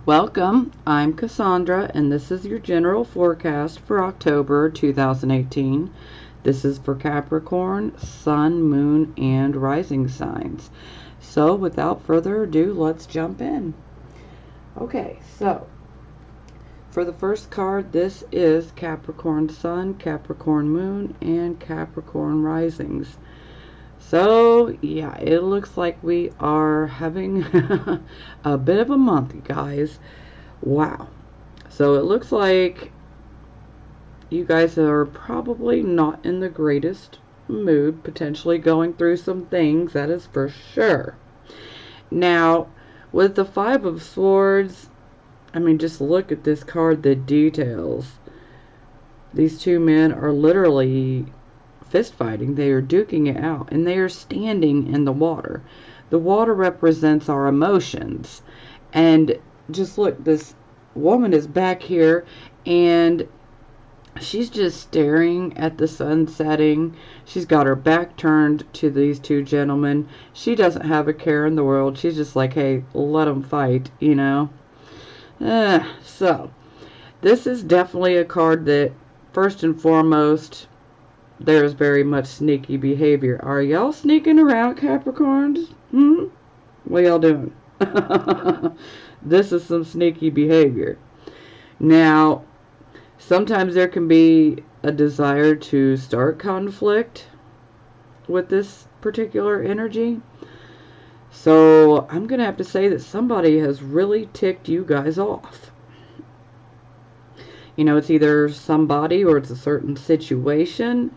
Welcome, I'm Cassandra, and this is your general forecast for October 2018. This is for Capricorn, Sun, Moon, and Rising signs. So, without further ado, let's jump in. Okay, so for the first card, this is Capricorn Sun, Capricorn Moon, and Capricorn Risings. So, yeah, it looks like we are having a bit of a month, guys. Wow. So, it looks like you guys are probably not in the greatest mood, potentially going through some things, that is for sure. Now, with the Five of Swords, I mean, just look at this card, the details. These two men are literally fist fighting. They are duking it out, and they are standing in the water. The water represents our emotions, and just look, this woman is back here, and she's just staring at the sun setting. She's got her back turned to these two gentlemen. She doesn't have a care in the world. She's just like, hey, let them fight, you know. So this is definitely a card that, first and foremost, there's very much sneaky behavior. Are y'all sneaking around, Capricorns? What y'all doing? This is some sneaky behavior. Now, sometimes there can be a desire to start conflict with this particular energy. So, I'm going to have to say that somebody has really ticked you guys off. You know, it's either somebody or it's a certain situation.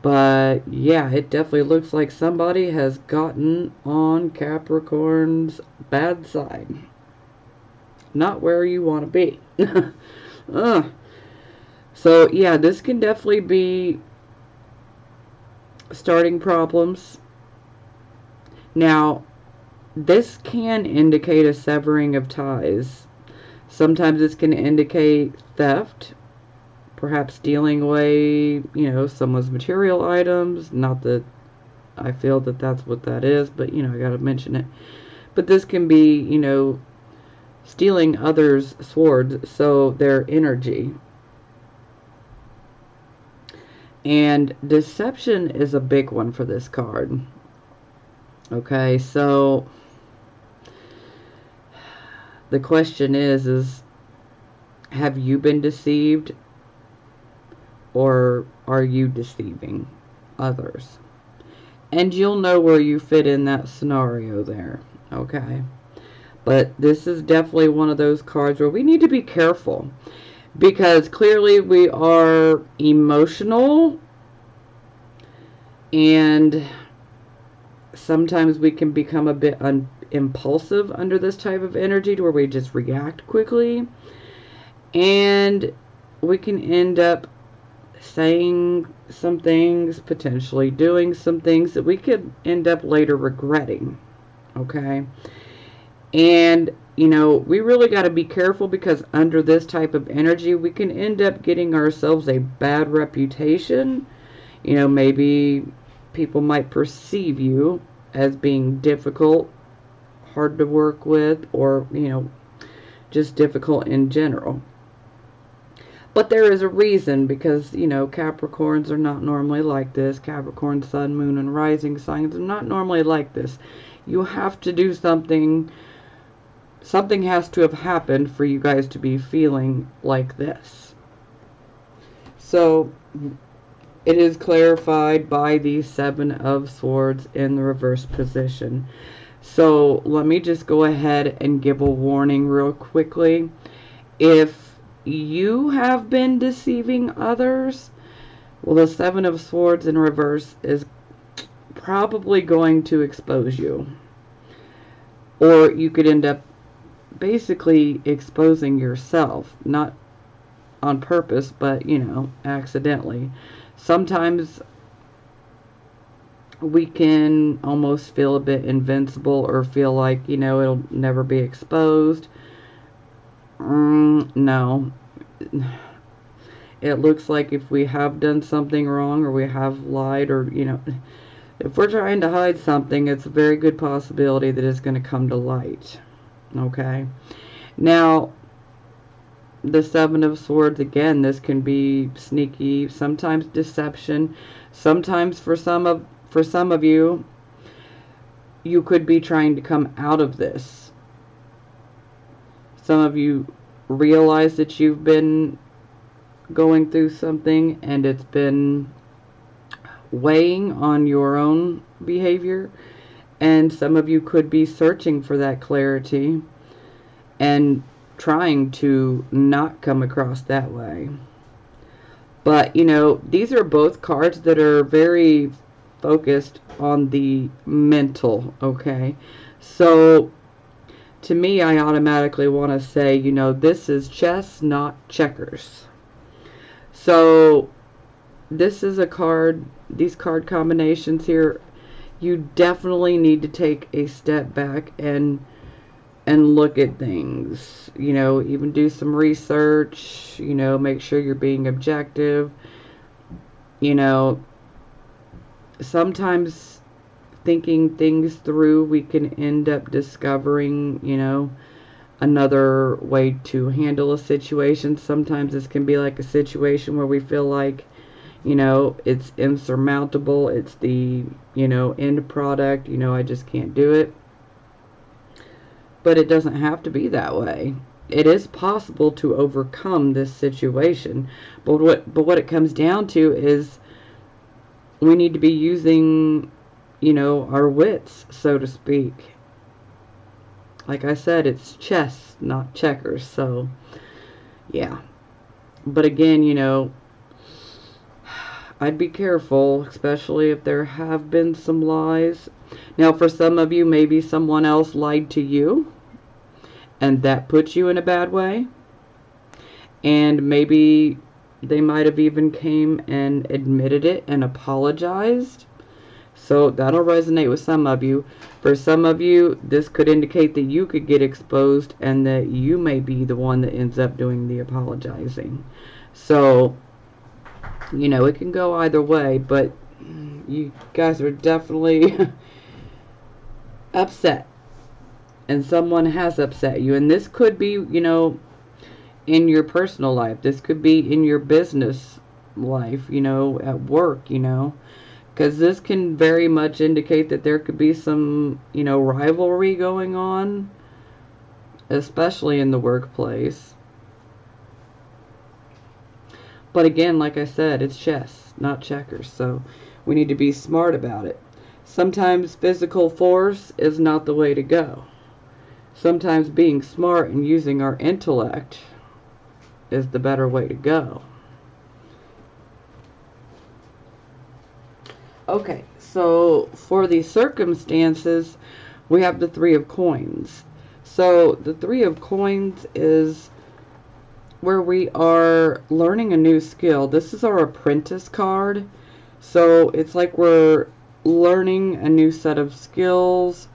But yeah, it definitely looks like somebody has gotten on Capricorn's bad side. Not where you want to be. So yeah, this can definitely be starting problems. Now, this can indicate a severing of ties. Sometimes this can indicate theft. Perhaps stealing away, you know, someone's material items. Not that I feel that that's what that is, but, you know, I gotta mention it. But this can be, you know, stealing others' swords, so their energy. And deception is a big one for this card. Okay, so the question is have you been deceived? Or are you deceiving others? And you'll know where you fit in that scenario there, okay? But this is definitely one of those cards where we need to be careful, because clearly we are emotional, and sometimes we can become a bit impulsive under this type of energy, to where we just react quickly, and we can end up saying some things, potentially doing some things that we could end up later regretting, okay? And, you know, we really got to be careful, because under this type of energy, we can end up getting ourselves a bad reputation. You know, maybe people might perceive you as being difficult, hard to work with, or, you know, just difficult in general. But there is a reason, because, you know, Capricorns are not normally like this. Capricorn, Sun, Moon, and Rising signs are not normally like this. You have to do something. Something has to have happened for you guys to be feeling like this. So, it is clarified by the Seven of Swords in the reverse position. So, let me just go ahead and give a warning real quickly. If you have been deceiving others, well, the Seven of Swords in reverse is probably going to expose you. Or you could end up basically exposing yourself, not on purpose, but, you know, accidentally. Sometimes we can almost feel a bit invincible, or feel like, you know, it'll never be exposed. No. It looks like if we have done something wrong, or we have lied, or, you know, if we're trying to hide something, it's a very good possibility that it's going to come to light. Okay? Now, the Seven of Swords, again, this can be sneaky, sometimes deception, sometimes for some of you, you could be trying to come out of this. Some of you realize that you've been going through something and it's been weighing on your own behavior, and some of you could be searching for that clarity and trying to not come across that way. But, you know, these are both cards that are very focused on the mental, okay? So, to me, I automatically want to say, you know, this is chess, not checkers. So, this is a card, these card combinations here, you definitely need to take a step back and look at things, you know, even do some research, you know, make sure you're being objective. You know, sometimes thinking things through, we can end up discovering, you know, another way to handle a situation. Sometimes this can be like a situation where we feel like, you know, it's insurmountable, it's the, you know, end product, you know, I just can't do it. But it doesn't have to be that way. It is possible to overcome this situation. But what it comes down to is we need to be using, you know, our wits, so to speak. Like I said, it's chess, not checkers. So, yeah. But again, you know, I'd be careful, especially if there have been some lies. Now, for some of you, maybe someone else lied to you, and that puts you in a bad way. And maybe they might have even came and admitted it and apologized. So that'll resonate with some of you. For some of you, this could indicate that you could get exposed and that you may be the one that ends up doing the apologizing. So, you know, it can go either way, but you guys are definitely upset. And someone has upset you. And this could be, you know, in your personal life. This could be in your business life, you know, at work, you know. Because this can very much indicate that there could be some, you know, rivalry going on, especially in the workplace. But again, like I said, it's chess, not checkers. So we need to be smart about it. Sometimes physical force is not the way to go. Sometimes being smart and using our intellect is the better way to go. Okay, so for the circumstances, we have the Three of Coins. So the Three of Coins is where we are learning a new skill. This is our apprentice card. So it's like we're learning a new set of skills.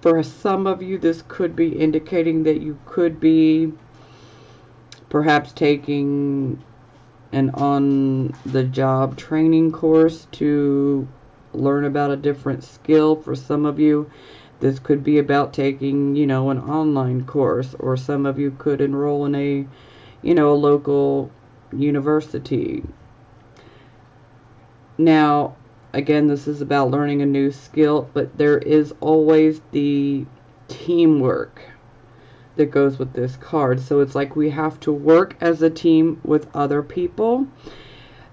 For some of you, this could be indicating that you could be perhaps taking an on-the-job training course to learn about a different skill. For some of you, this could be about taking, you know, an online course, or some of you could enroll in a, you know, a local university. Now, again, this is about learning a new skill, but there is always the teamwork that goes with this card. So it's like we have to work as a team with other people.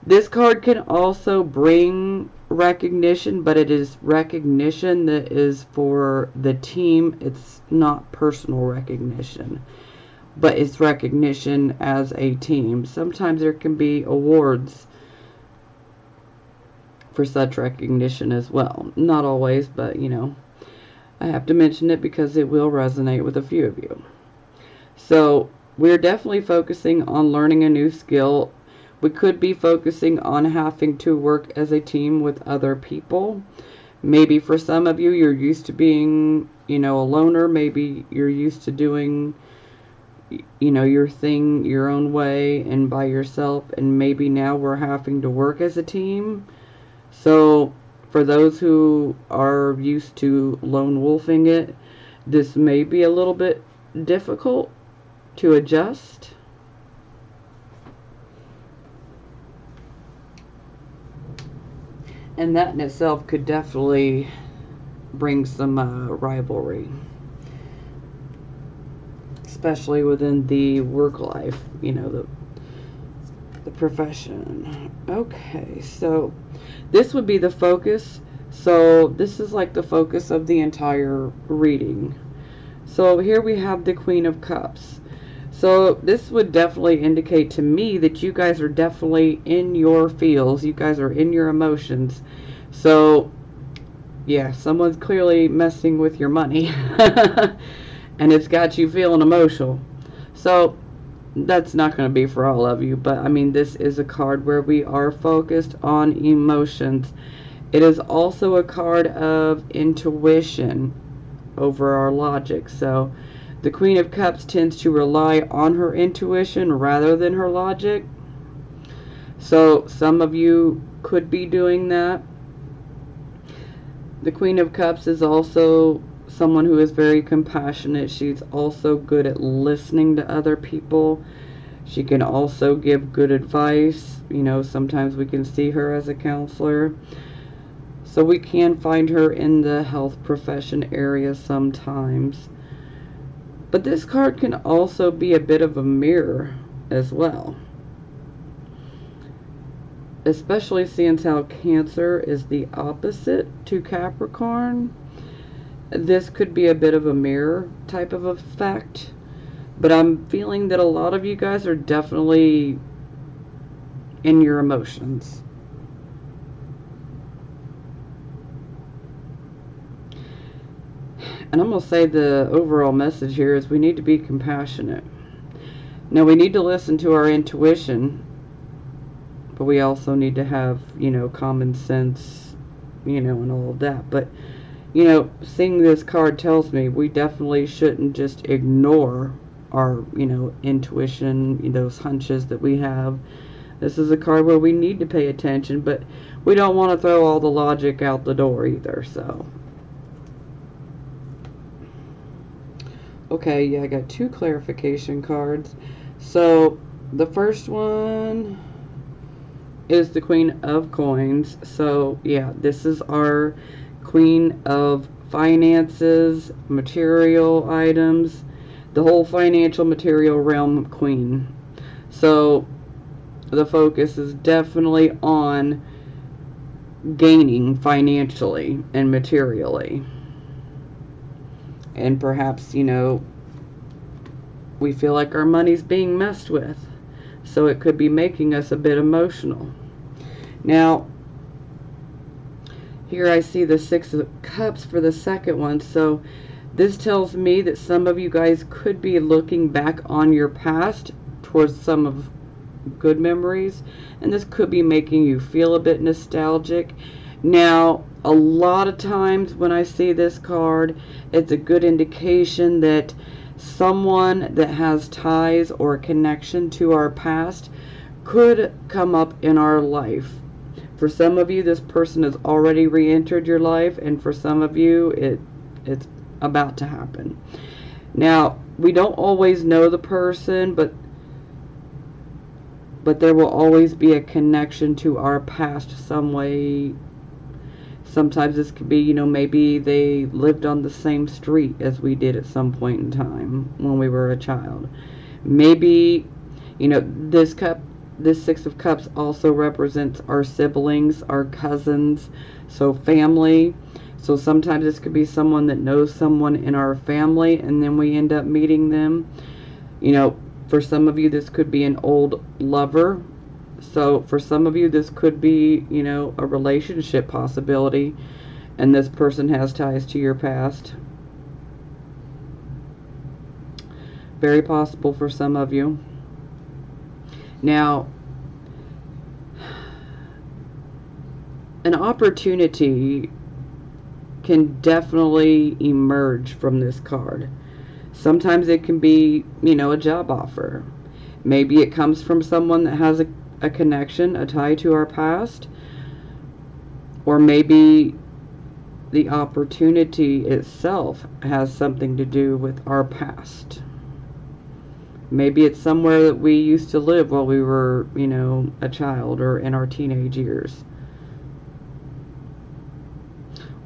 This card can also bring recognition, but it is recognition that is for the team. It's not personal recognition, but it's recognition as a team. Sometimes there can be awards for such recognition as well. Not always, but you know, I have to mention it because it will resonate with a few of you. So we're definitely focusing on learning a new skill. We could be focusing on having to work as a team with other people. Maybe for some of you, you're used to being, you know, a loner. Maybe you're used to doing, you know, your thing your own way and by yourself. And maybe now we're having to work as a team. So for those who are used to lone wolfing it, this may be a little bit difficult to adjust. And that in itself could definitely bring some rivalry, especially within the work life, you know, the profession. Okay, so this would be the focus. So this is like the focus of the entire reading. So here we have the Queen of Cups. So this would definitely indicate to me that you guys are definitely in your feels. You guys are in your emotions. So yeah, someone's clearly messing with your money. And it's got you feeling emotional. So that's not going to be for all of you. But I mean, this is a card where we are focused on emotions. It is also a card of intuition over our logic. So the Queen of Cups tends to rely on her intuition rather than her logic. So some of you could be doing that. The Queen of Cups is also someone who is very compassionate. She's also good at listening to other people. She can also give good advice. You know, sometimes we can see her as a counselor. So we can find her in the health profession area sometimes. But this card can also be a bit of a mirror as well. Especially since how Cancer is the opposite to Capricorn. This could be a bit of a mirror type of effect. But I'm feeling that a lot of you guys are definitely in your emotions. And I'm going to say the overall message here is we need to be compassionate. Now, we need to listen to our intuition, but we also need to have, you know, common sense, you know, and all of that. But, you know, seeing this card tells me we definitely shouldn't just ignore our, you know, intuition, those hunches that we have. This is a card where we need to pay attention, but we don't want to throw all the logic out the door either, so. Okay, yeah, I got 2 clarification cards. So, the first one is the Queen of Coins. So, yeah, this is our Queen of Finances, material items, the whole financial material realm queen. So, the focus is definitely on gaining financially and materially. And perhaps, you know, we feel like our money's being messed with. So it could be making us a bit emotional. Now, here I see the 6 of Cups for the second one. So this tells me that some of you guys could be looking back on your past towards some of good memories. And this could be making you feel a bit nostalgic. Now, a lot of times when I see this card, it's a good indication that someone that has ties or a connection to our past could come up in our life. For some of you, this person has already re-entered your life, and for some of you, it's about to happen. Now, we don't always know the person, but there will always be a connection to our past some way. Sometimes this could be, you know, maybe they lived on the same street as we did at some point in time when we were a child. Maybe, you know, this 6 of Cups also represents our siblings, our cousins, so family. So sometimes this could be someone that knows someone in our family, and then we end up meeting them. You know, for some of you, this could be an old lover. So for some of you, this could be, you know, a relationship possibility, and this person has ties to your past. Very possible for some of you. Now, an opportunity can definitely emerge from this card. Sometimes it can be, you know, a job offer. Maybe it comes from someone that has a connection, a tie to our past, or maybe the opportunity itself has something to do with our past. Maybe it's somewhere that we used to live while we were, you know, a child or in our teenage years.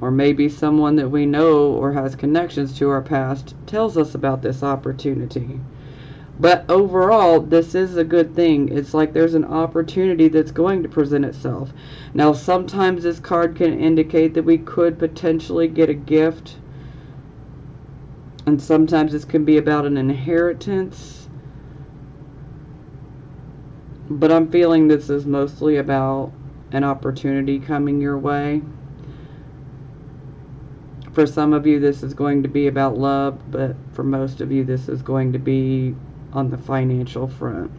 Or maybe someone that we know or has connections to our past tells us about this opportunity. But overall, this is a good thing. It's like there's an opportunity that's going to present itself. Now, sometimes this card can indicate that we could potentially get a gift. And sometimes this can be about an inheritance. But I'm feeling this is mostly about an opportunity coming your way. For some of you, this is going to be about love, but for most of you, this is going to be on the financial front.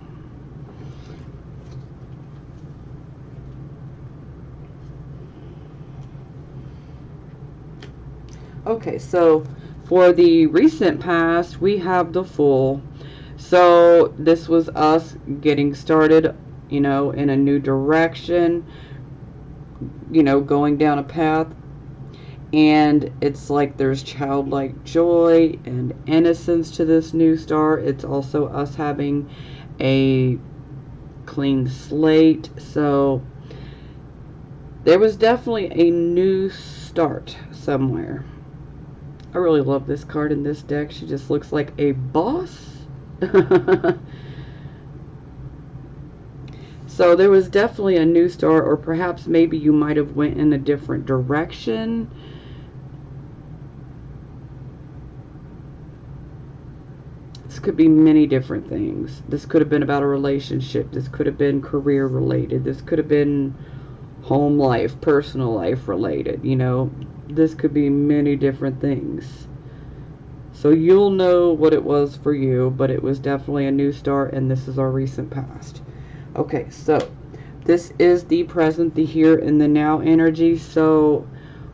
Okay, so for the recent past, we have the Fool. So this was us getting started, you know, in a new direction, you know, going down a path. And it's like there's childlike joy and innocence to this new start. It's also us having a clean slate. So there was definitely a new start somewhere. I really love this card in this deck. She just looks like a boss. So there was definitely a new start, or perhaps maybe you might have went in a different direction. This could be many different things. This could have been about a relationship. This could have been career related. This could have been home life, personal life related. You know, this could be many different things. So you'll know what it was for you, but it was definitely a new start, and this is our recent past. Okay, so this is the present, the here, and the now energy. So,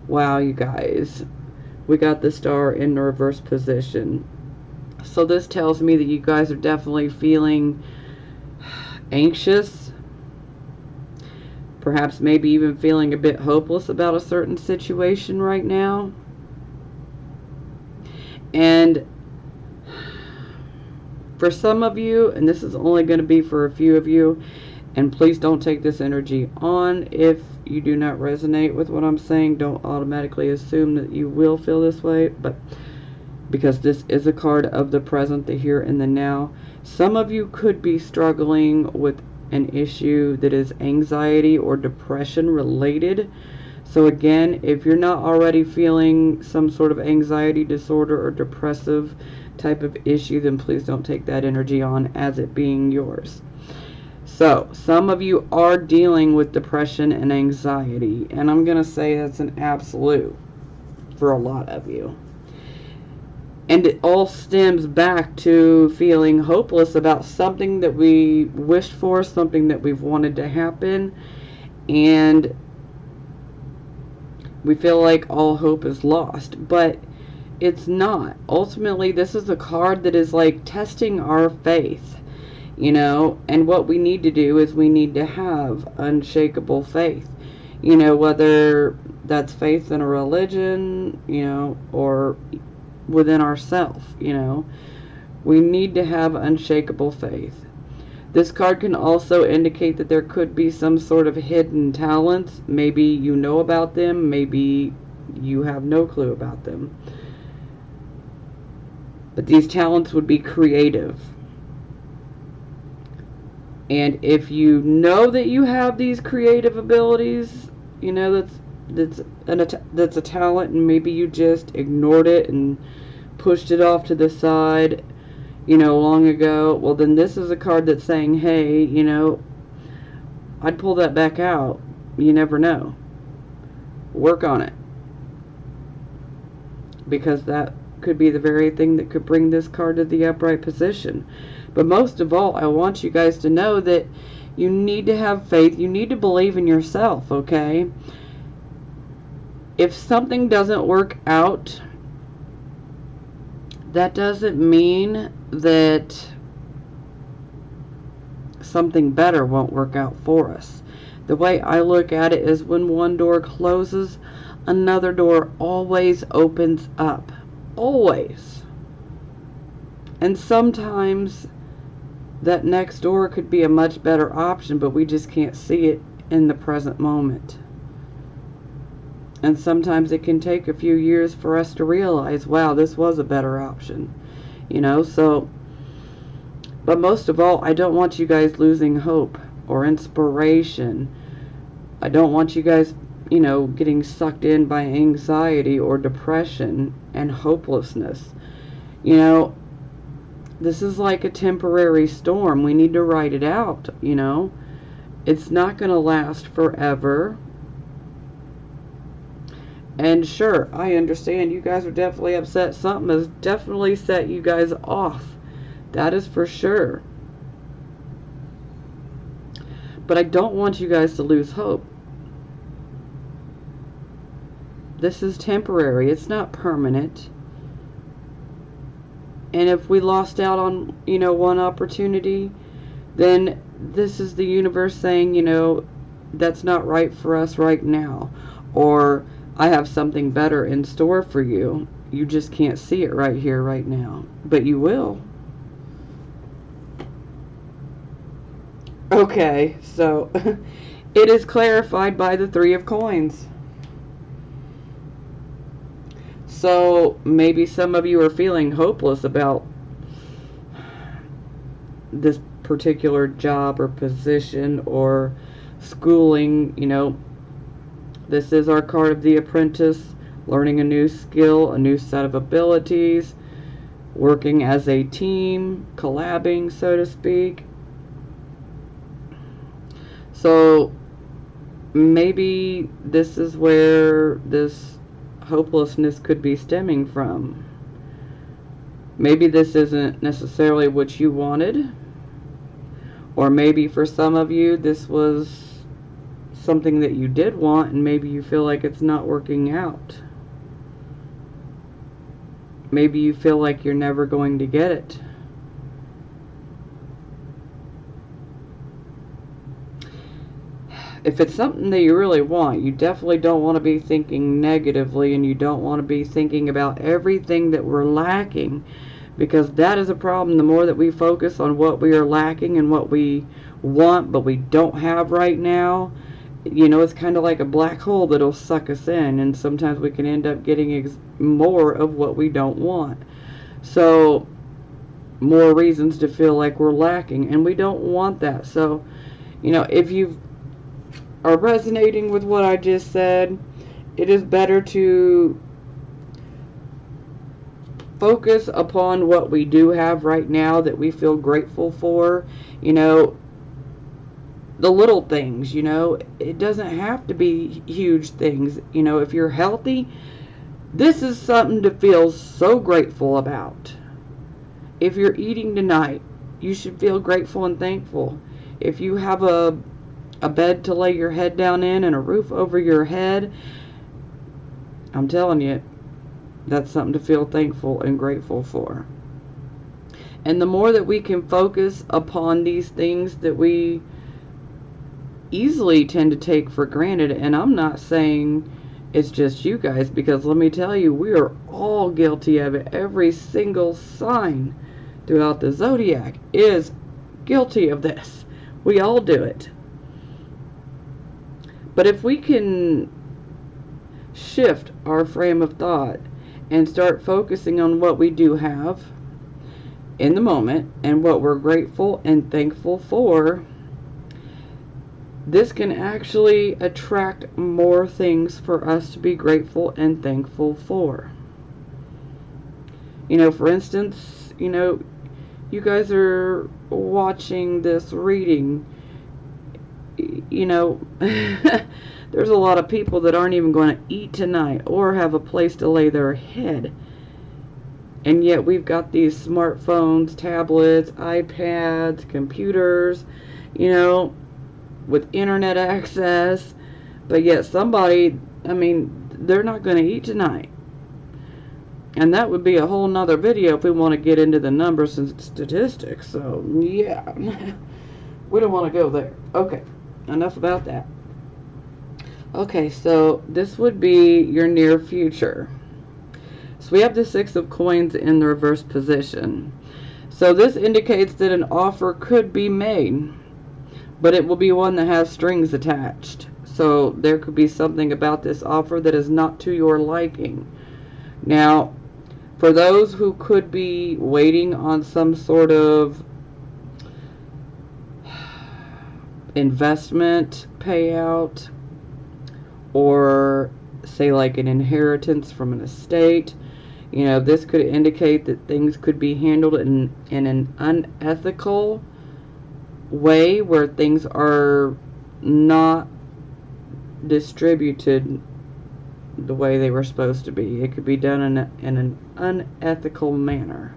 wow, you guys, we got the Star in reverse position. So this tells me that you guys are definitely feeling anxious, perhaps maybe even feeling a bit hopeless about a certain situation right now. And for some of you, and this is only going to be for a few of you, and please don't take this energy on if you do not resonate with what I'm saying. Don't automatically assume that you will feel this way, but because this is a card of the present, the here, and the now. Some of you could be struggling with an issue that is anxiety or depression related. So again, if you're not already feeling some sort of anxiety disorder or depressive type of issue, then please don't take that energy on as it being yours. So some of you are dealing with depression and anxiety, and I'm going to say that's an absolute for a lot of you. And it all stems back to feeling hopeless about something that we wished for, something that we've wanted to happen, and we feel like all hope is lost. But it's not. Ultimately, this is a card that is like testing our faith, you know, and what we need to do is we need to have unshakable faith, you know, whether that's faith in a religion, you know, or within ourselves, you know. We need to have unshakable faith. This card can also indicate that there could be some sort of hidden talents. Maybe you know about them, maybe you have no clue about them. But these talents would be creative. And if you know that you have these creative abilities, you know, that's a talent, and maybe you just ignored it and pushed it off to the side, you know, long ago, well, then this is a card that's saying, hey, you know, I'd pull that back out. You never know. Work on it. Because that could be the very thing that could bring this card to the upright position. But most of all, I want you guys to know that you need to have faith. You need to believe in yourself, okay? If something doesn't work out, that doesn't mean that something better won't work out for us. The way I look at it is when one door closes, another door always opens up. Always. And sometimes that next door could be a much better option, but we just can't see it in the present moment. And sometimes it can take a few years for us to realize, wow, this was a better option. So, but most of all, I don't want you guys losing hope or inspiration. I don't want you guys, getting sucked in by anxiety or depression and hopelessness. This is like a temporary storm. We need to ride it out, It's not going to last forever. And sure, I understand you guys are definitely upset. Something has definitely set you guys off. That is for sure. But I don't want you guys to lose hope. This is temporary. It's not permanent. And if we lost out on, one opportunity, then this is the universe saying, that's not right for us right now. Or I have something better in store for you. You just can't see it right here, right now. But you will. Okay, so it is clarified by the Three of Coins. So maybe some of you are feeling hopeless about this particular job or position or schooling. This is our card of the Apprentice, learning a new skill, a new set of abilities, working as a team, collabing, so to speak. So maybe this is where this hopelessness could be stemming from. Maybe this isn't necessarily what you wanted, or maybe for some of you this was something that you did want and maybe you feel like it's not working out. Maybe you feel like you're never going to get it. If it's something that you really want, you definitely don't want to be thinking negatively, and you don't want to be thinking about everything that we're lacking, because that is a problem. The more that we focus on what we are lacking and what we want but we don't have right now, it's kind of like a black hole that'll suck us in, and sometimes we can end up getting more of what we don't want. So more reasons to feel like we're lacking, and we don't want that. So if you are resonating with what I just said, it is better to focus upon what we do have right now that we feel grateful for. The little things, it doesn't have to be huge things. If you're healthy, this is something to feel so grateful about. If you're eating tonight, you should feel grateful and thankful. If you have a bed to lay your head down in and a roof over your head, I'm telling you, that's something to feel thankful and grateful for. And the more that we can focus upon these things that we easily tend to take for granted, and I'm not saying it's just you guys, because let me tell you, we are all guilty of it. Every single sign throughout the zodiac is guilty of this. We all do it. But if we can shift our frame of thought and start focusing on what we do have in the moment and what we're grateful and thankful for, this can actually attract more things for us to be grateful and thankful for. For instance, you guys are watching this reading. There's a lot of people that aren't even going to eat tonight or have a place to lay their head. And yet we've got these smartphones, tablets, iPads, computers, with internet access. But yet somebody, they're not going to eat tonight. And that would be a whole nother video if we want to get into the numbers and statistics. So, yeah. We don't want to go there. Okay. Enough about that. Okay, so this would be your near future. So we have the Six of Coins in the reverse position. So this indicates that an offer could be made, but it will be one that has strings attached. So there could be something about this offer that is not to your liking. Now, for those who could be waiting on some sort of investment payout, or say like an inheritance from an estate, you know, this could indicate that things could be handled in an unethical way, where things are not distributed the way they were supposed to be. It could be done in an unethical manner.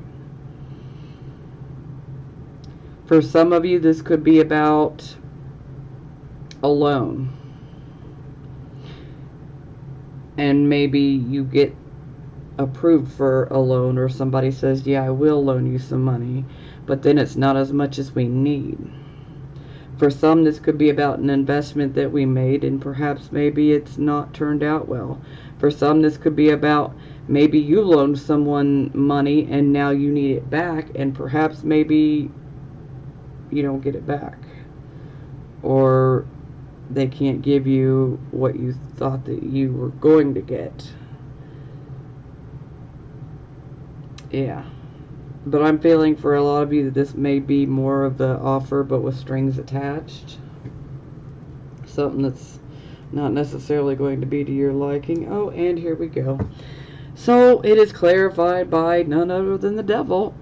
For some of you, this could be about a loan. And maybe you get approved for a loan, or somebody says, yeah, I will loan you some money, but then it's not as much as we need. For some, this could be about an investment that we made, and perhaps maybe it's not turned out well. For some, this could be about maybe you loaned someone money and now you need it back, and perhaps maybe you don't get it back, or they can't give you what you thought that you were going to get. Yeah. But I'm feeling for a lot of you that this may be more of the offer, but with strings attached. Something that's not necessarily going to be to your liking. Oh, and here we go. So it is clarified by none other than the devil.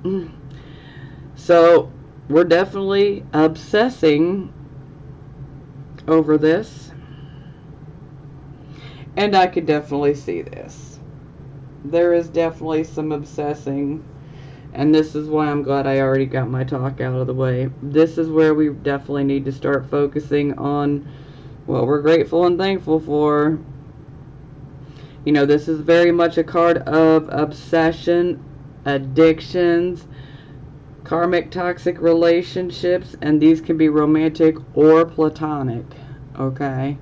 So we're definitely obsessing over this. And I could definitely see this. There is definitely some obsessing. And this is why I'm glad I already got my talk out of the way. This is where we definitely need to start focusing on what we're grateful and thankful for. You know, this is very much a card of obsession, addictions, karmic toxic relationships, and these can be romantic or platonic, okay?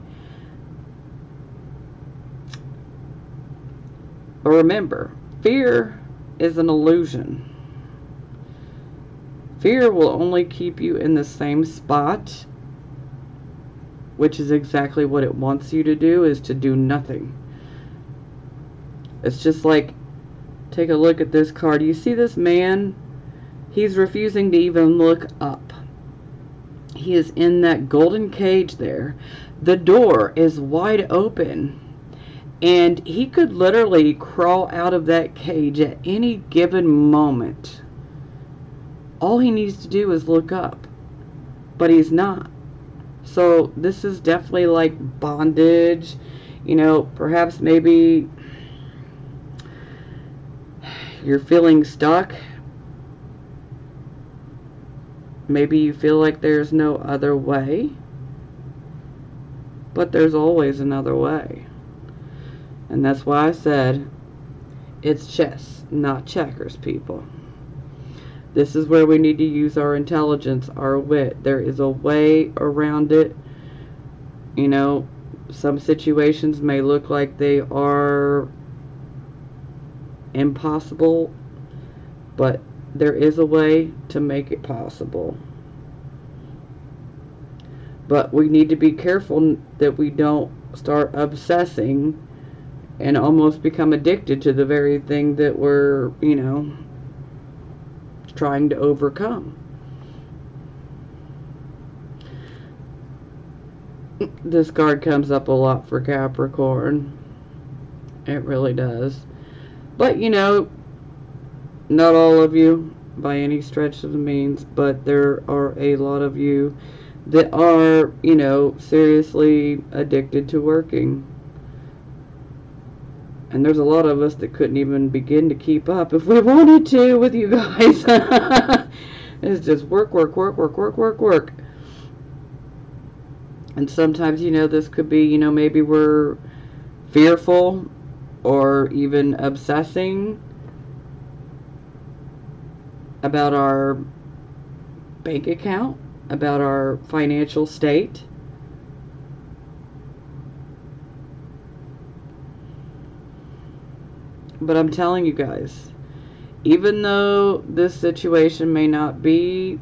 But remember, fear is an illusion. Fear will only keep you in the same spot, which is exactly what it wants you to do, is to do nothing. It's just like, take a look at this card. You see this man? He's refusing to even look up. He is in that golden cage there. The door is wide open. And he could literally crawl out of that cage at any given moment. All he needs to do is look up. But he's not. So this is definitely like bondage. You know, perhaps maybe you're feeling stuck. Maybe you feel like there's no other way. But there's always another way. And that's why I said it's chess, not checkers, people. This is where we need to use our intelligence, our wit. There is a way around it. You know, some situations may look like they are impossible, but there is a way to make it possible. But we need to be careful that we don't start obsessing and almost become addicted to the very thing that we're, you know, trying to overcome. This card comes up a lot for Capricorn. It really does. But, you know, not all of you by any stretch of the means, but there are a lot of you that are, you know, seriously addicted to working. And there's a lot of us that couldn't even begin to keep up if we wanted to with you guys. It's just work, work, work, work, work, work, work. And sometimes, you know, this could be, you know, maybe we're fearful or even obsessing about our bank account, about our financial state. But I'm telling you guys, Even though this situation may not be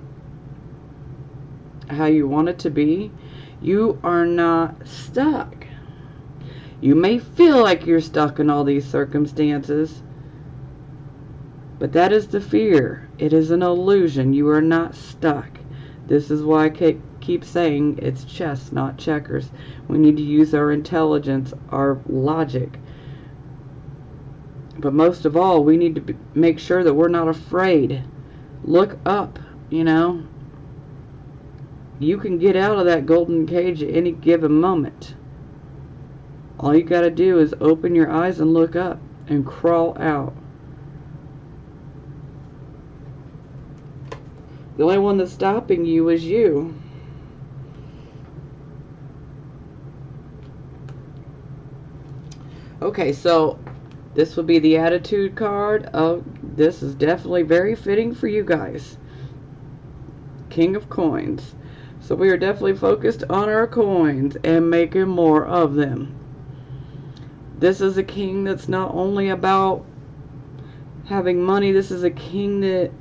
how you want it to be, you are not stuck. You may feel like you're stuck in all these circumstances, but that is the fear. It is an illusion. You are not stuck. This is why I keep saying it's chess, not checkers. We need to use our intelligence, our logic. But most of all, we need to make sure that we're not afraid. Look up, you know. You can get out of that golden cage at any given moment. All you got to do is open your eyes and look up and crawl out. The only one that's stopping you is you. Okay, so this will be the attitude card. Oh, this is definitely very fitting for you guys. King of Coins. So we are definitely focused on our coins and making more of them. This is a king that's not only about having money. This is a king that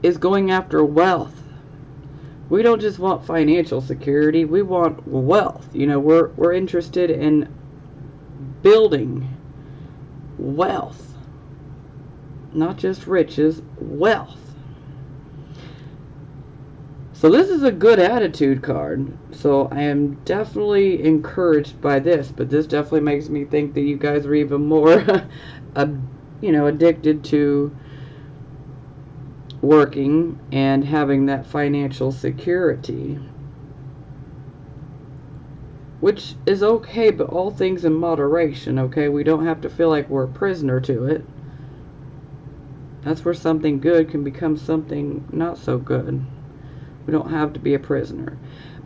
is going after wealth. We don't just want financial security. We want wealth. You know, we're interested in building wealth. Not just riches, wealth. So this is a good attitude card. So I am definitely encouraged by this, but this definitely makes me think that you guys are even more you know, addicted to working and having that financial security, which is okay, but all things in moderation. Okay, we don't have to feel like we're a prisoner to it. That's where something good can become something not so good. We don't have to be a prisoner.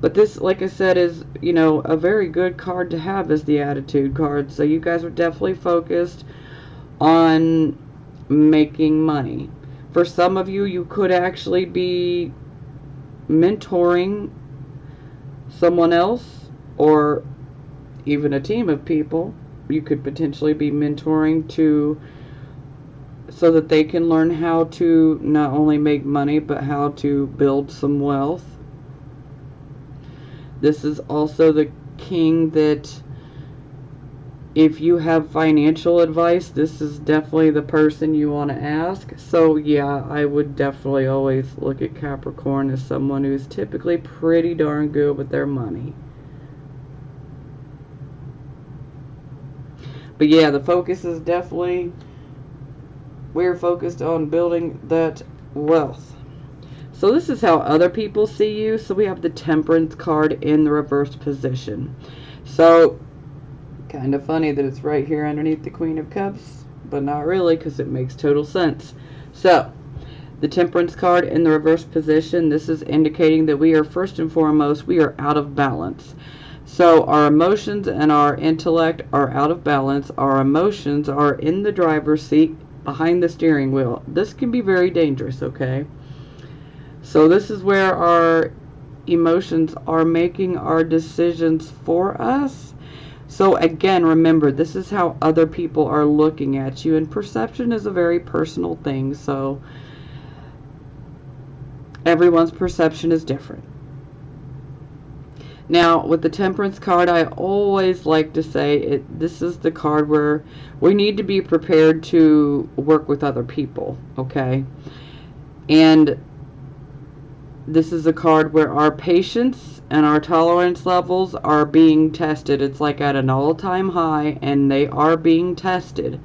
But this, like I said, is, you know, a very good card to have as the attitude card. So you guys are definitely focused on making money. For some of you, you could actually be mentoring someone else or even a team of people. You could potentially be mentoring so that they can learn how to not only make money, but how to build some wealth. This is also the king that, if you have financial advice, this is definitely the person you want to ask. So yeah, I would definitely always look at Capricorn as someone who's typically pretty darn good with their money. But yeah, the focus is definitely, we're focused on building that wealth. So this is how other people see you. So we have the Temperance card in the reversed position. So kind of funny that it's right here underneath the Queen of Cups, but not really, because it makes total sense. So the Temperance card in the reversed position, this is indicating that we are, first and foremost, we are out of balance. So our emotions and our intellect are out of balance. Our emotions are in the driver's seat behind the steering wheel. This can be very dangerous, okay? So this is where our emotions are making our decisions for us. So again, remember, this is how other people are looking at you, and perception is a very personal thing, so everyone's perception is different. Now, with the Temperance card, I always like to say this is the card where we need to be prepared to work with other people, okay? And this is a card where our patience and our tolerance levels are being tested. It's like at an all-time high, and they are being tested.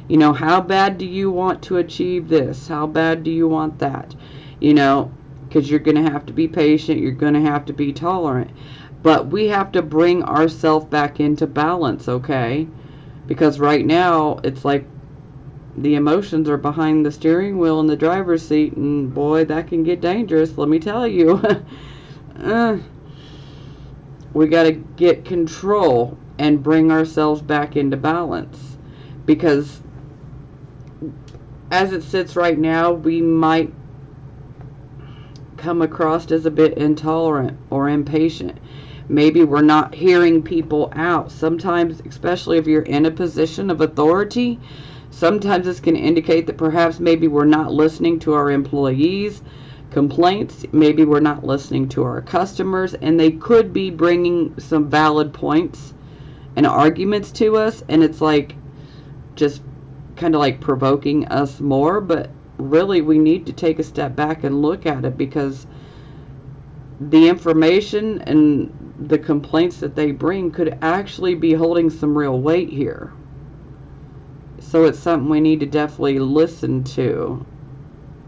You know, how bad do you want to achieve this? How bad do you want that? You know, because you're going to have to be patient. You're going to have to be tolerant. But we have to bring ourselves back into balance, okay? Because right now, it's like the emotions are behind the steering wheel in the driver's seat, and boy, that can get dangerous, let me tell you. We got to get control and bring ourselves back into balance. Because as it sits right now, we might come across as a bit intolerant or impatient. Maybe we're not hearing people out. Sometimes, especially if you're in a position of authority, Sometimes this can indicate that perhaps maybe we're not listening to our employees' complaints. Maybe we're not listening to our customers, and they could be bringing some valid points and arguments to us, and it's like just kind of like provoking us more. But really, we need to take a step back and look at it, because the information and the complaints that they bring could actually be holding some real weight here. So it's something we need to definitely listen to,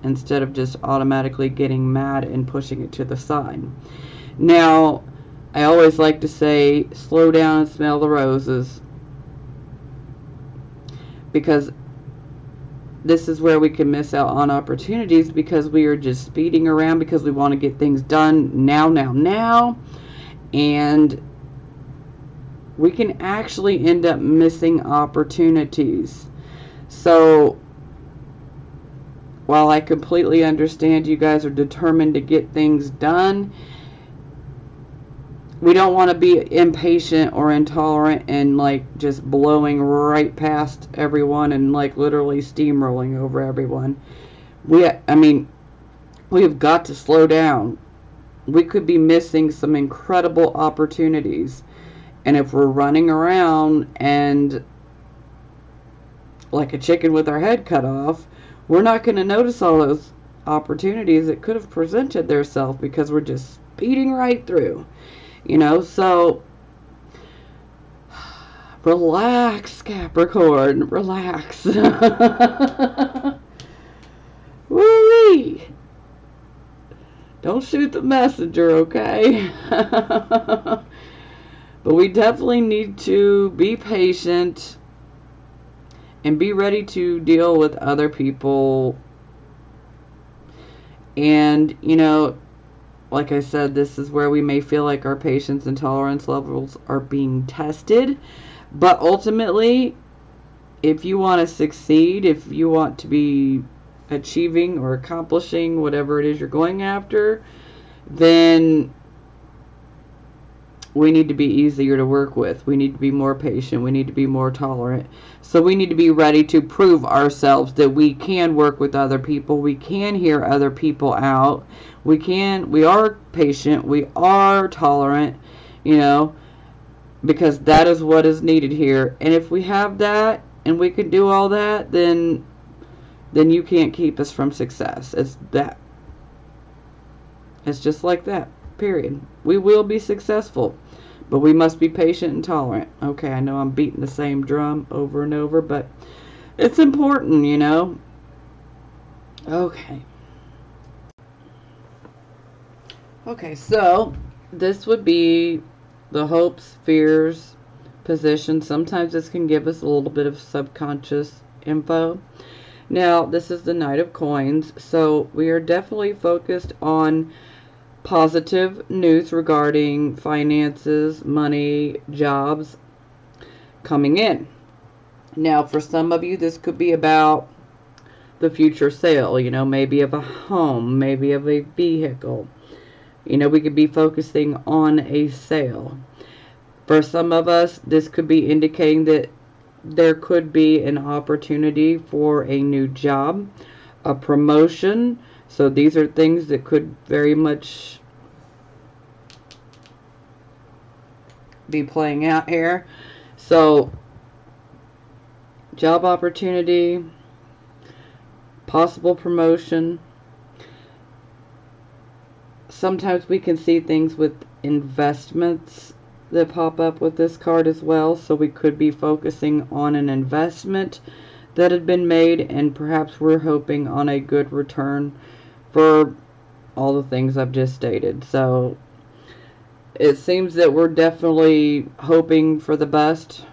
instead of just automatically getting mad and pushing it to the side. Now, I always like to say, slow down and smell the roses, because this is where we can miss out on opportunities, because we are just speeding around because we want to get things done now, and we can actually end up missing opportunities. So while I completely understand you guys are determined to get things done, we don't want to be impatient or intolerant and like just blowing right past everyone and like literally steamrolling over everyone. We've got to slow down. We could be missing some incredible opportunities. And if we're running around and like a chicken with our head cut off, we're not going to notice all those opportunities that could have presented themselves, because we're just speeding right through. So relax, Capricorn, relax. Woo-wee. Don't shoot the messenger, okay? But we definitely need to be patient and be ready to deal with other people. And, like I said, this is where we may feel like our patience and tolerance levels are being tested. But ultimately, if you want to succeed, if you want to be achieving or accomplishing whatever it is you're going after, then we need to be easier to work with. We need to be more patient. We need to be more tolerant. So we need to be ready to prove ourselves that we can work with other people. We can hear other people out. We are patient. We are tolerant, because that is what is needed here. And if we have that and we can do all that, then you can't keep us from success. It's that. It's just like that. Period. We will be successful, but we must be patient and tolerant. Okay, I know I'm beating the same drum over and over, but it's important, Okay. Okay, so this would be the hopes, fears, position. Sometimes this can give us a little bit of subconscious info. Now, this is the Knight of Coins, so we are definitely focused on positive news regarding finances, money, jobs coming in. Now, for some of you, this could be about the future sale, maybe of a home, maybe of a vehicle. We could be focusing on a sale. For some of us, this could be indicating that there could be an opportunity for a new job, a promotion. So these are things that could very much be playing out here. So job opportunity, possible promotion. Sometimes we can see things with investments that pop up with this card as well. So we could be focusing on an investment that had been made, and perhaps we're hoping on a good return for all the things I've just stated. So it seems that we're definitely hoping for the best,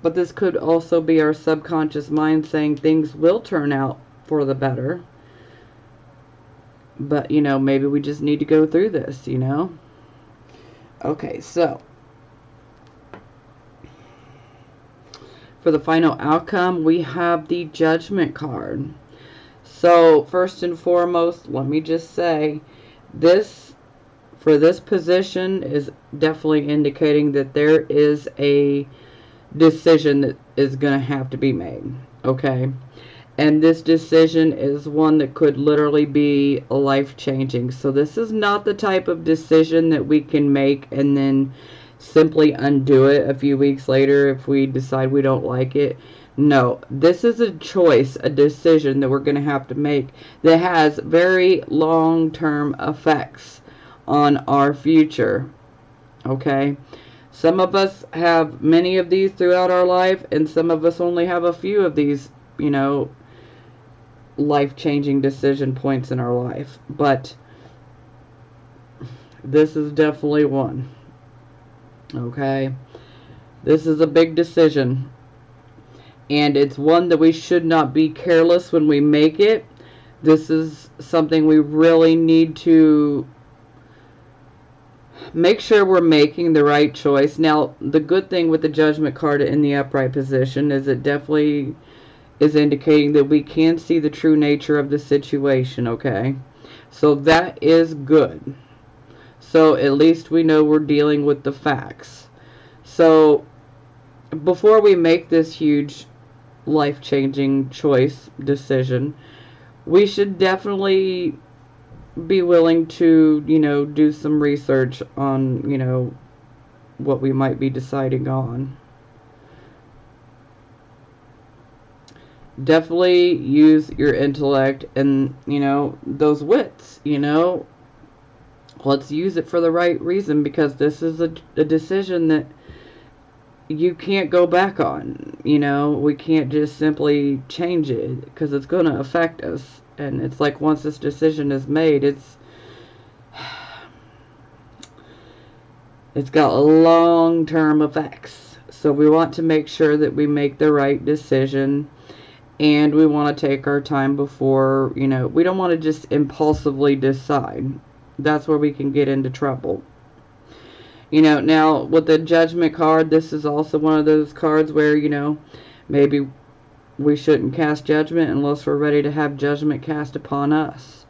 but this could also be our subconscious mind saying things will turn out for the better. But, maybe we just need to go through this, Okay, so for the final outcome, we have the Judgment card. So, first and foremost, let me just say, for this position is definitely indicating that there is a decision that is going to have to be made, okay? And this decision is one that could literally be life-changing. So this is not the type of decision that we can make and then simply undo it a few weeks later if we decide we don't like it. No, this is a choice, a decision that we're going to have to make that has very long-term effects on our future, okay? Some of us have many of these throughout our life, and some of us only have a few of these, you know, life-changing decision points in our life. But this is definitely one, okay? This is a big decision, and it's one that we should not be careless when we make it. This is something we really need to make sure we're making the right choice. Now, the good thing with the Judgment card in the upright position is it definitely is indicating that we can see the true nature of the situation, okay? So that is good. So at least we know we're dealing with the facts. So before we make this huge life-changing choice decision, we should definitely be willing to, you know, do some research on, you know, what we might be deciding on. Definitely use your intellect and, you know, those wits, you know. Let's use it for the right reason, because this is a decision that you can't go back on, you know. We can't just simply change it because it's going to affect us. And it's like once this decision is made, it's got long-term effects. So we want to make sure that we make the right decision, and we want to take our time before, you know, we don't want to just impulsively decide. That's where we can get into trouble. You know, now with the Judgment card, this is also one of those cards where, you know, maybe we shouldn't cast judgment unless we're ready to have judgment cast upon us.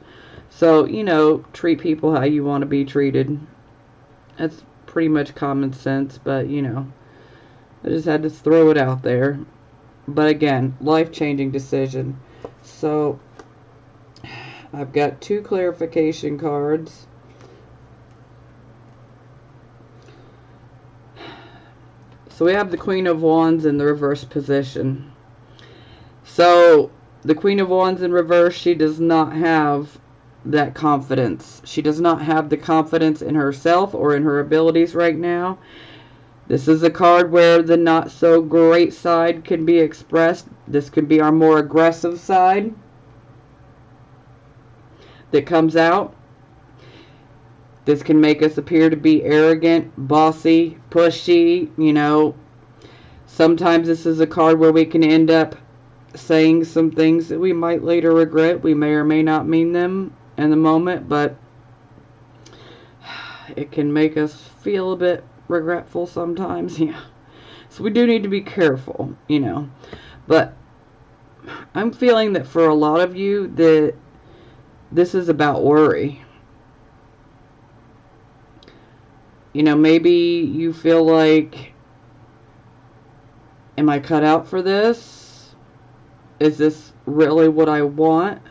So, you know, treat people how you want to be treated. That's pretty much common sense, but, you know, I just had to throw it out there. But again, life-changing decision. So, I've got 2 clarification cards. So we have the Queen of Wands in the reverse position. So, the Queen of Wands in reverse, she does not have that confidence. She does not have the confidence in herself or in her abilities right now. This is a card where the not so great side can be expressed. This could be our more aggressive side that comes out. This can make us appear to be arrogant, bossy, pushy, you know. Sometimes this is a card where we can end up saying some things that we might later regret. We may or may not mean them in the moment, but it can make us feel a bit regretful sometimes. Yeah. So we do need to be careful, you know. But I'm feeling that for a lot of you that this is about worry. You know, maybe you feel like, am I cut out for this? Is this really what I want?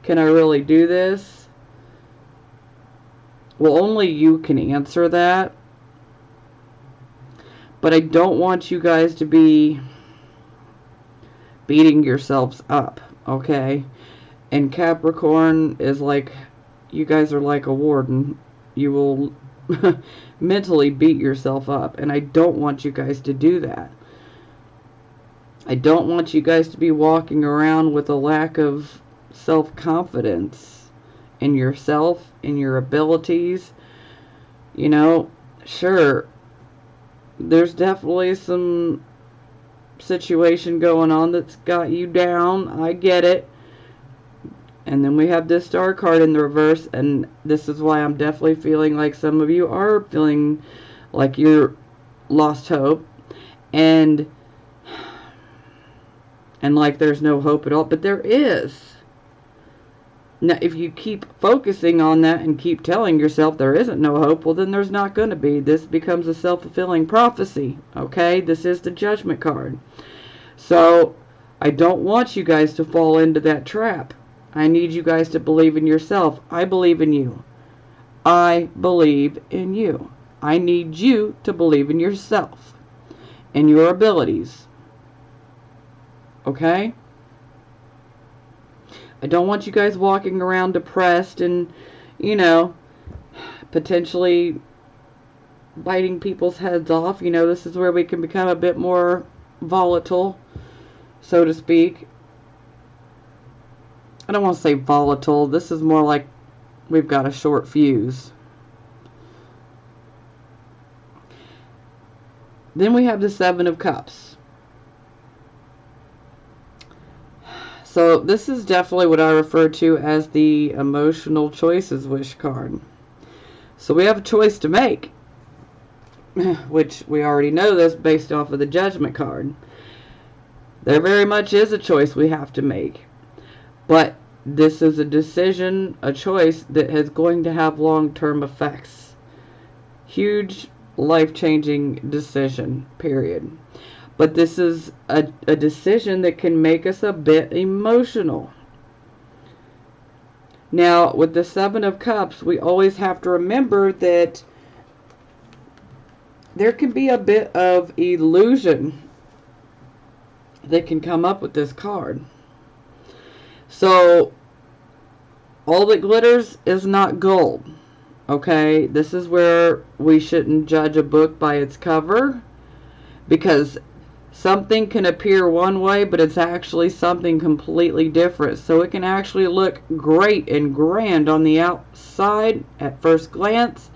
Can I really do this? Well, only you can answer that. But I don't want you guys to be beating yourselves up, okay? And Capricorn is like, you guys are like a warden. You will mentally beat yourself up. And I don't want you guys to do that. I don't want you guys to be walking around with a lack of self-confidence in yourself, in your abilities. You know, sure, there's definitely some situation going on that's got you down. I get it. And then we have this Star card in the reverse, and this is why I'm definitely feeling like some of you are feeling like you're lost hope. And like there's no hope at all, but there is. Now, if you keep focusing on that and keep telling yourself there isn't no hope, well, then there's not going to be. This becomes a self-fulfilling prophecy, okay? This is the Judgment card. So, I don't want you guys to fall into that trap. I need you guys to believe in yourself. I believe in you. I believe in you. I need you to believe in yourself and your abilities. Okay? I don't want you guys walking around depressed and, you know, potentially biting people's heads off. You know, this is where we can become a bit more volatile, so to speak. I don't want to say volatile. This is more like we've got a short fuse. Then we have the Seven of Cups. So this is definitely what I refer to as the emotional choices wish card. So we have a choice to make, which we already know this based off of the Judgment card. There very much is a choice we have to make. But this is a decision, a choice that is going to have long-term effects. Huge, life-changing decision, period. But this is a decision that can make us a bit emotional. Now, with the Seven of Cups, we always have to remember that there can be a bit of illusion that can come up with this card. So, all that glitters is not gold. Okay? This is where we shouldn't judge a book by its cover, because something can appear one way, but it's actually something completely different. So it can actually look great and grand on the outside at first glance.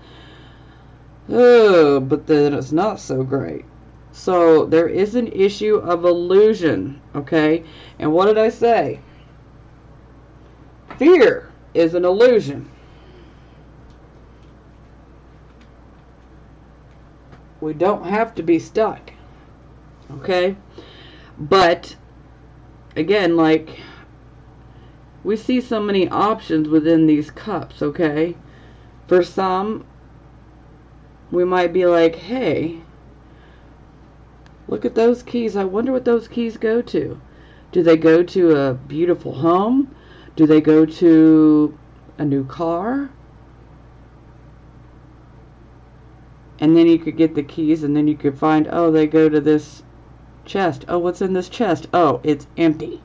Oh, but then it's not so great. So there is an issue of illusion, okay? And what did I say? Fear is an illusion. We don't have to be stuck. Okay? But, again, like, we see so many options within these cups, okay? For some, we might be like, hey, look at those keys. I wonder what those keys go to. Do they go to a beautiful home? Do they go to a new car? And then you could get the keys, and then you could find, oh, they go to this chest. Oh, what's in this chest? Oh, it's empty.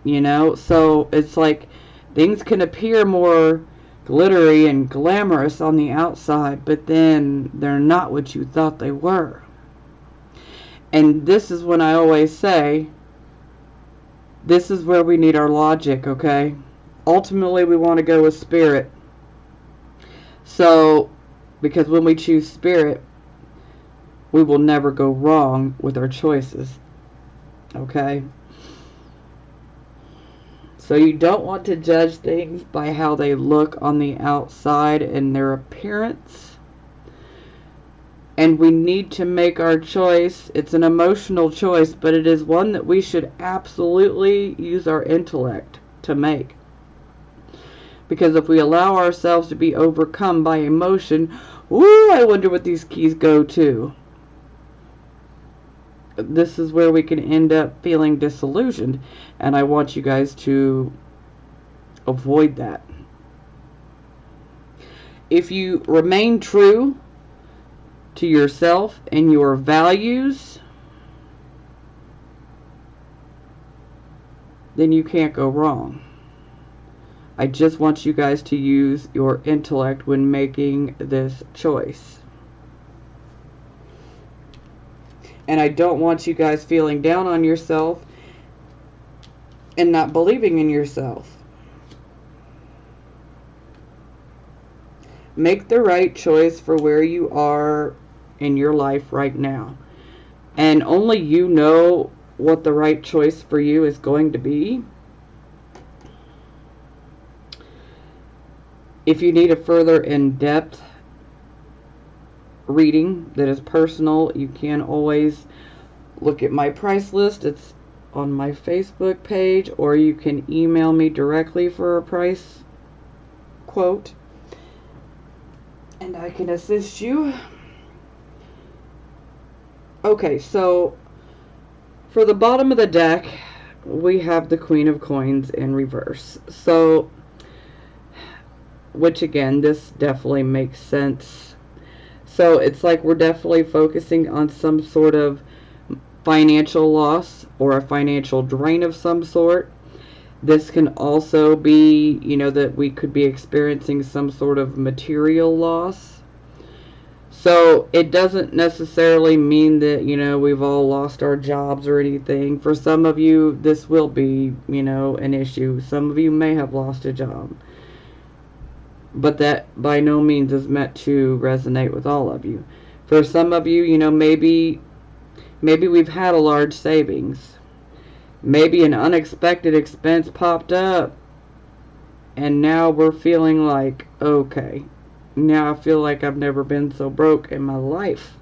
You know, so it's like things can appear more glittery and glamorous on the outside, but then they're not what you thought they were. And this is when I always say, this is where we need our logic, okay? Ultimately, we want to go with spirit. So, because when we choose spirit, we will never go wrong with our choices, okay? So you don't want to judge things by how they look on the outside and their appearance. And we need to make our choice. It's an emotional choice, but it is one that we should absolutely use our intellect to make. Because if we allow ourselves to be overcome by emotion, ooh, I wonder what these keys go to. This is where we can end up feeling disillusioned. And I want you guys to avoid that. If you remain true to yourself and your values, then you can't go wrong. I just want you guys to use your intellect when making this choice. And I don't want you guys feeling down on yourself and not believing in yourself. Make the right choice for where you are in your life right now. And only you know what the right choice for you is going to be. If you need a further in-depth reading that is personal, you can always look at my price list. It's on my Facebook page, or you can email me directly for a price quote, and I can assist you. Okay, so for the bottom of the deck, we have the Queen of Coins in reverse. So, which again, this definitely makes sense. So it's like we're definitely focusing on some sort of financial loss or a financial drain of some sort. This can also be, that we could be experiencing some sort of material loss. So it doesn't necessarily mean that, we've all lost our jobs or anything. For some of you, this will be, an issue. Some of you may have lost a job. But that by no means is meant to resonate with all of you. For some of you, maybe we've had a large savings. Maybe an unexpected expense popped up. And now we're feeling like, okay, now I feel like I've never been so broke in my life.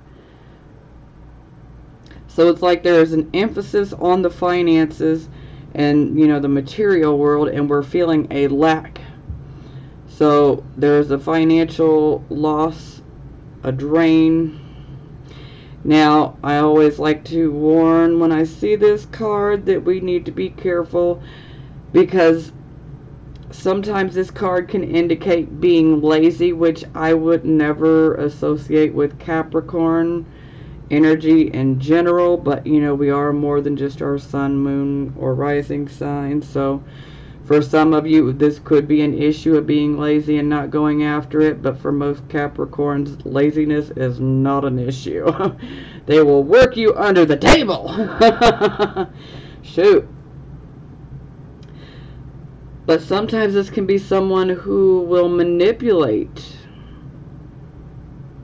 So it's like there is an emphasis on the finances and, the material world, and we're feeling a lack. So there's a financial loss, a drain. Now, I always like to warn when I see this card that we need to be careful, because sometimes this card can indicate being lazy, which I would never associate with Capricorn energy in general. But, we are more than just our sun, moon, or rising sign. So for some of you, this could be an issue of being lazy and not going after it. But for most Capricorns, laziness is not an issue. They will work you under the table. Shoot. But sometimes this can be someone who will manipulate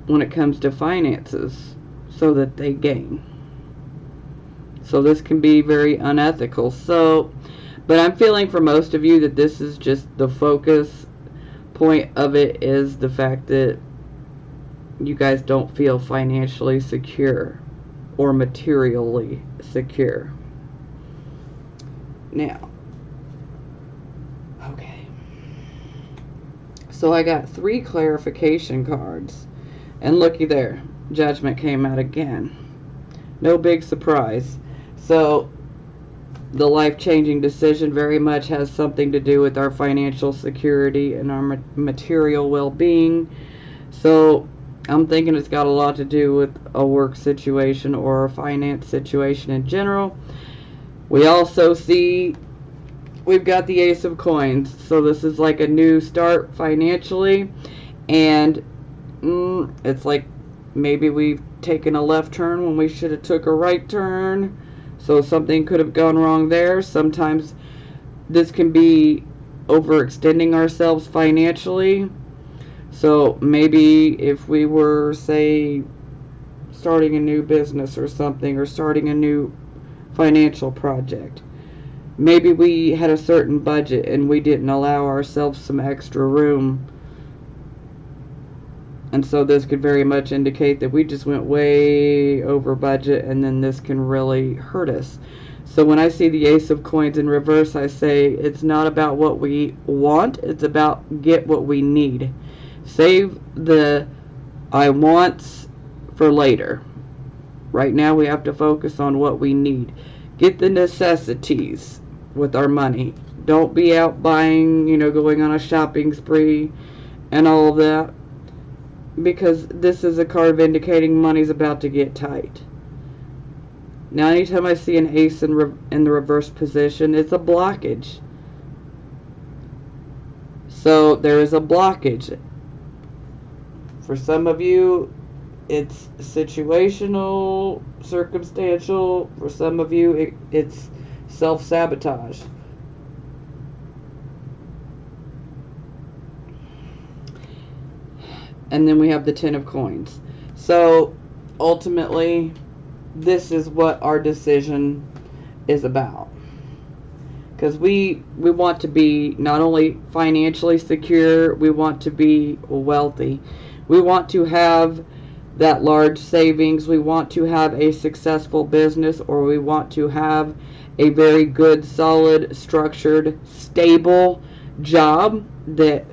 when it comes to finances so that they gain. So this can be very unethical. But I'm feeling for most of you that this is just the focus point of it, is the fact that you guys don't feel financially secure or materially secure. Now, okay. So I got 3 clarification cards. And looky there, Judgment came out again. No big surprise. So the life-changing decision very much has something to do with our financial security and our material well-being. So I'm thinking it's got a lot to do with a work situation or a finance situation in general. We also see we've got the Ace of Coins. So this is like a new start financially. And it's like maybe we've taken a left turn when we should have took a right turn. So something could have gone wrong there. Sometimes this can be overextending ourselves financially. So maybe if we were, say, starting a new business or something, or starting a new financial project, maybe we had a certain budget and we didn't allow ourselves some extra room. And so this could very much indicate that we just went way over budget, and then this can really hurt us. So when I see the Ace of Coins in reverse, I say it's not about what we want, it's about get what we need. Save the I wants for later. Right now we have to focus on what we need. Get the necessities with our money. Don't be out buying, going on a shopping spree and all of that. Because this is a card indicating money's about to get tight. Now, anytime I see an ace in the reverse position, it's a blockage. So there is a blockage. For some of you, it's situational, circumstantial. For some of you, it's self-sabotage. And then we have the Ten of Coins. So ultimately, this is what our decision is about. Because we want to be not only financially secure, we want to be wealthy. We want to have that large savings. We want to have a successful business, or we want to have a very good, solid, structured, stable job that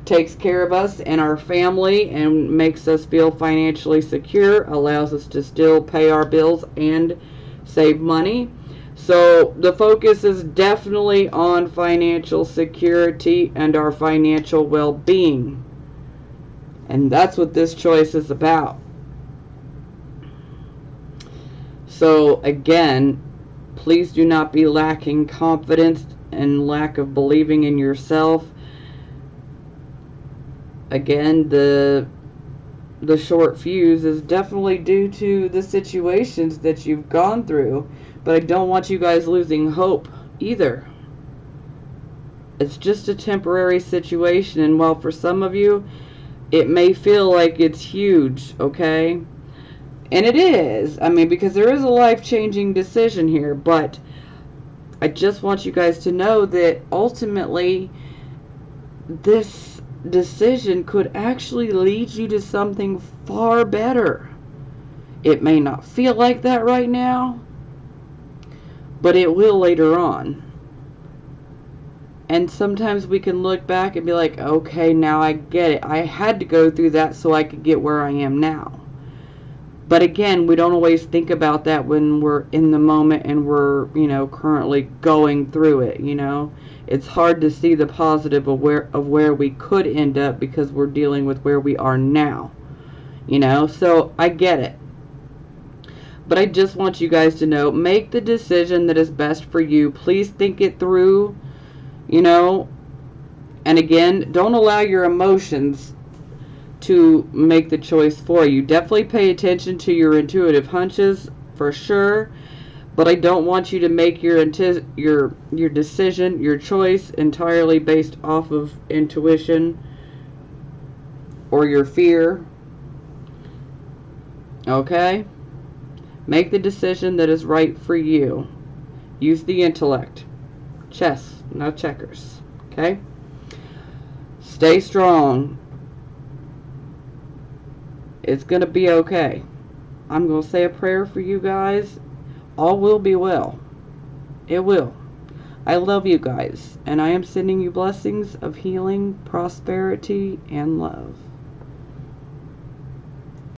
takes care of us and our family and makes us feel financially secure, allows us to still pay our bills and save money. So the focus is definitely on financial security and our financial well-being. And that's what this choice is about. So again, please do not be lacking confidence and lack of believing in yourself. Again, the short fuse is definitely due to the situations that you've gone through, but I don't want you guys losing hope either. It's just a temporary situation, and while for some of you it may feel like it's huge, okay? And it is, I mean, because there is a life-changing decision here, but I just want you guys to know that ultimately this decision could actually lead you to something far better. It may not feel like that right now, but it will later on. And sometimes we can look back and be like, okay, now I get it. I had to go through that so I could get where I am now. But again, we don't always think about that when we're in the moment and we're, currently going through it, It's hard to see the positive of where we could end up because we're dealing with where we are now, So I get it. But I just want you guys to know, make the decision that is best for you. Please think it through, And again, don't allow your emotions to make the choice for you. Definitely pay attention to your intuitive hunches for sure, but I don't want you to make your decision, your choice entirely based off of intuition or your fear. Okay? Make the decision that is right for you. Use the intellect. Chess, not checkers. Okay? Stay strong. It's going to be okay. I'm going to say a prayer for you guys. All will be well. It will. I love you guys, and I am sending you blessings of healing, prosperity, and love.